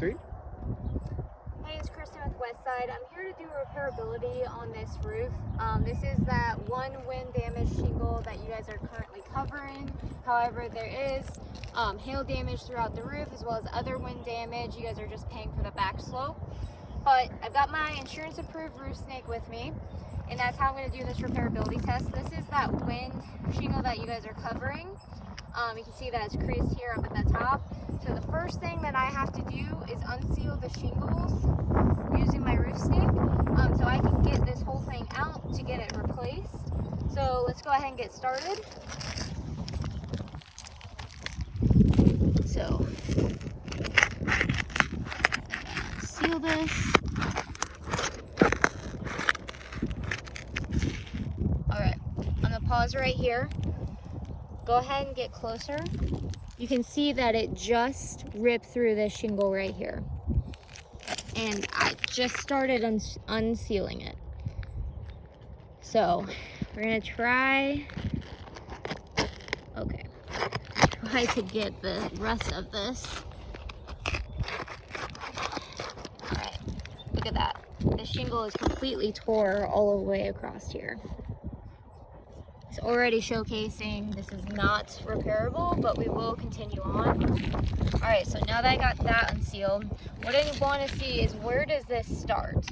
3. Hey, it's Kristen with Westside. I'm here to do repairability on this roof. This is that one wind damage shingle that you guys are currently covering. However, there is hail damage throughout the roof as well as other wind damage. You guys are just paying for the back slope. But I've got my insurance approved roof snake with me, and that's how I'm going to do this repairability test. This is that wind shingle that you guys are covering. You can see that it's creased here up at the top. So the first thing that I have to do is unseal the shingles using my roof snake, so I can get this whole thing out to get it replaced. So let's go ahead and get started. So seal this. Alright, I'm gonna pause right here. Go ahead and get closer. You can see that it just ripped through this shingle right here. And I just started unsealing it. So we're gonna try to get the rest of this. All right, look at that. The shingle is completely tore all the way across here. It's already showcasing this is not repairable, but we will continue on. All right, so now that I got that unsealed, what I want to see is where does this start?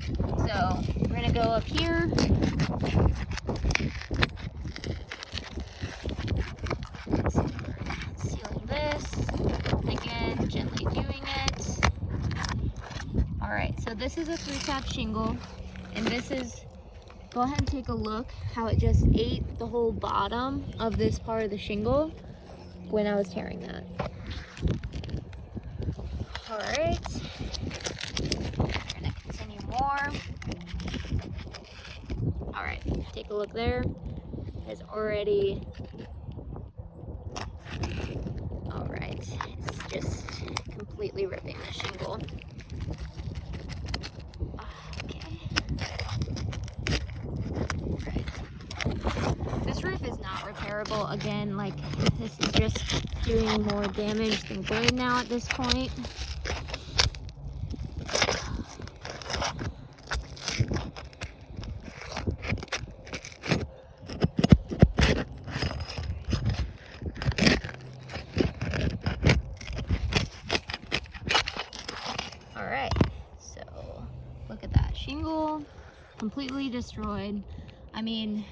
So we're gonna go up here. Sealing this, again, gently doing it. All right, so this is a 3-tap shingle, and this is, go ahead and take a look how it just ate the whole bottom of this part of the shingle when I was tearing that. All right, we're gonna continue more. All right, take a look there. It's already, all right, it's just completely ripping the shingle. This roof is not repairable. Again, like, this is just doing more damage than good now at this point. All right, so look at that shingle, completely destroyed. I mean,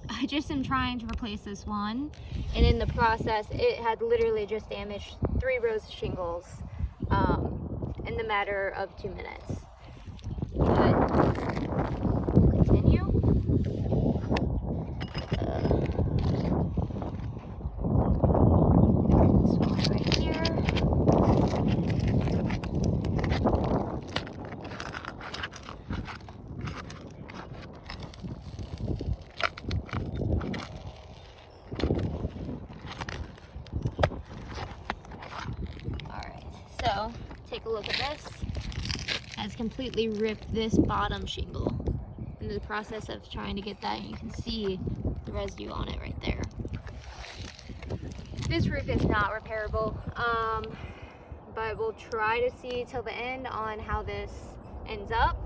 I just am trying to replace this one, and in the process it had literally just damaged 3 rows of shingles in the matter of 2 minutes. But we'll continue. This one right here. So take a look at this. It's completely ripped this bottom shingle. In the process of trying to get that, you can see the residue on it right there. This roof is not repairable, but we'll try to see till the end on how this ends up.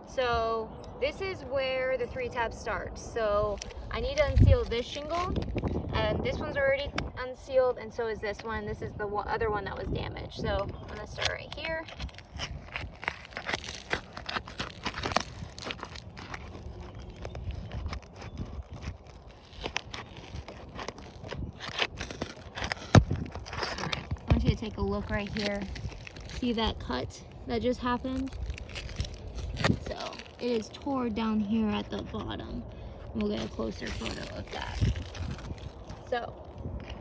So this is where the 3-tap starts. So I need to unseal this shingle, and this one's already unsealed, and so is this one. This is the other one that was damaged. So I'm gonna start right here. All right, I want you to take a look right here. See that cut that just happened? So it is tore down here at the bottom. We'll get a closer photo of that. So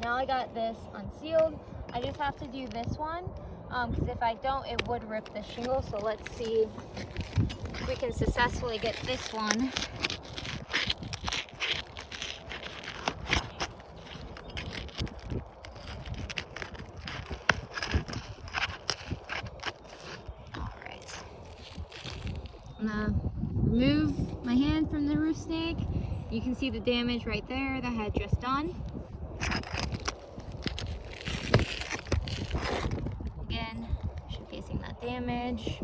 now I got this unsealed. I just have to do this one, because if I don't, it would rip the shingle. So let's see if we can successfully get this one. All right. I'm gonna remove my hand from the roof snake. You can see the damage right there that I had just done. Again, showcasing that damage. damage.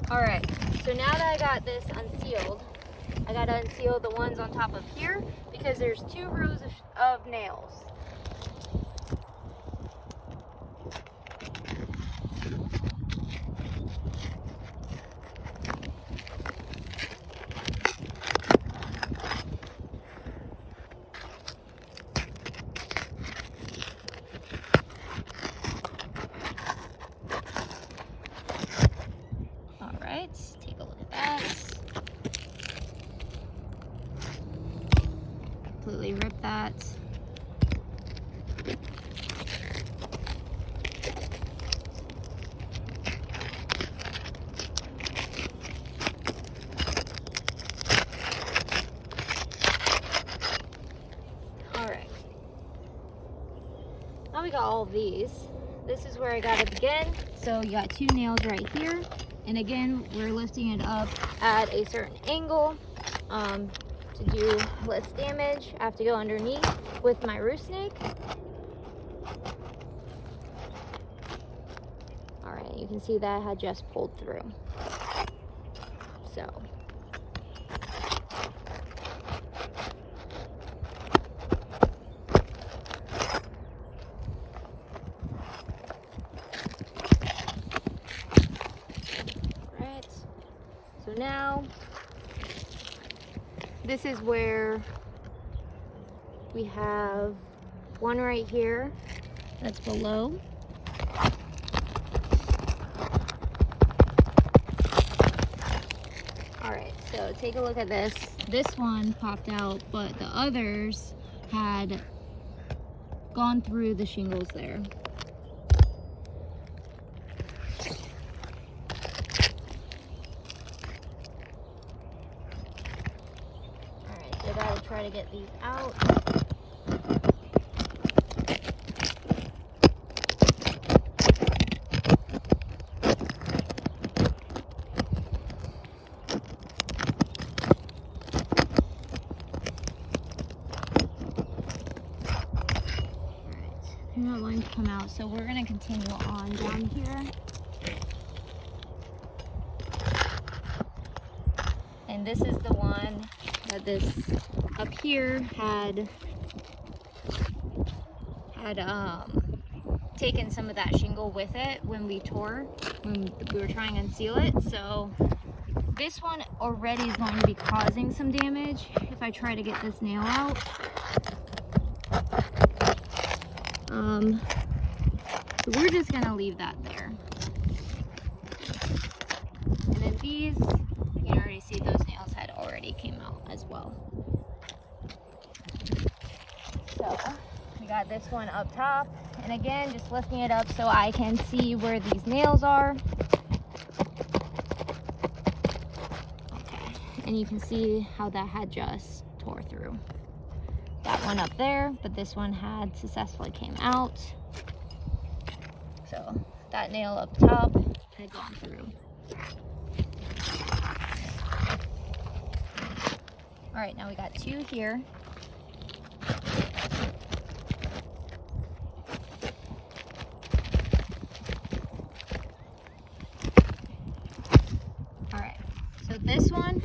All right, so now that I got this unsealed, I gotta unseal the ones on top of here because there's 2 rows of nails. Take a look at that. Completely rip that. All right. Now we got all of these. This is where I gotta begin. So you got 2 nails right here. And again, we're lifting it up at a certain angle to do less damage. I have to go underneath with my roof snake. All right, you can see that I had just pulled through. So. So now, this is where we have one right here that's below. All right, so take a look at this. This one popped out, but the others had gone through the shingles there. I gotta try to get these out. They're not going to come out, so we're gonna continue on down here. And this is the one that this up here had taken some of that shingle with it when we were trying to unseal it. So this one already is going to be causing some damage if I try to get this nail out. So we're just gonna leave that there. And then these, you can already see those nails had already came out as well. So we got this one up top, and again, just lifting it up so I can see where these nails are. Okay, and you can see how that had just tore through. That one up there, but this one had successfully came out. So that nail up top had gone through. All right, now we got 2 here. All right, so this one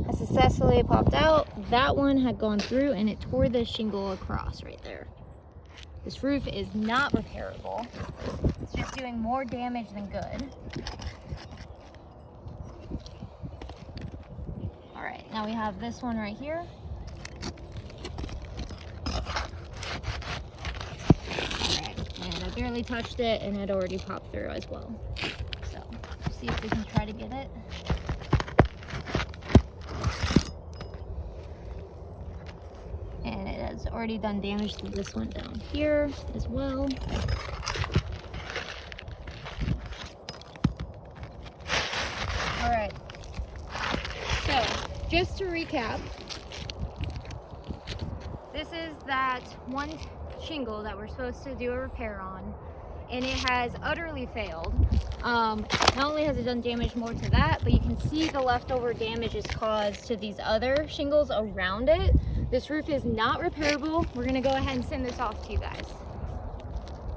has successfully popped out. That one had gone through and it tore the shingle across right there. This roof is not repairable. It's just doing more damage than good. All right, now we have this one right here. All right, and I barely touched it and it already popped through as well. So, see if we can try to get it. And it has already done damage to this one down here as well. All right, so just to recap, this is that one shingle that we're supposed to do a repair on, and it has utterly failed. Not only has it done damage more to that, but you can see the leftover damage is caused to these other shingles around it. This roof is not repairable. We're gonna go ahead and send this off to you guys.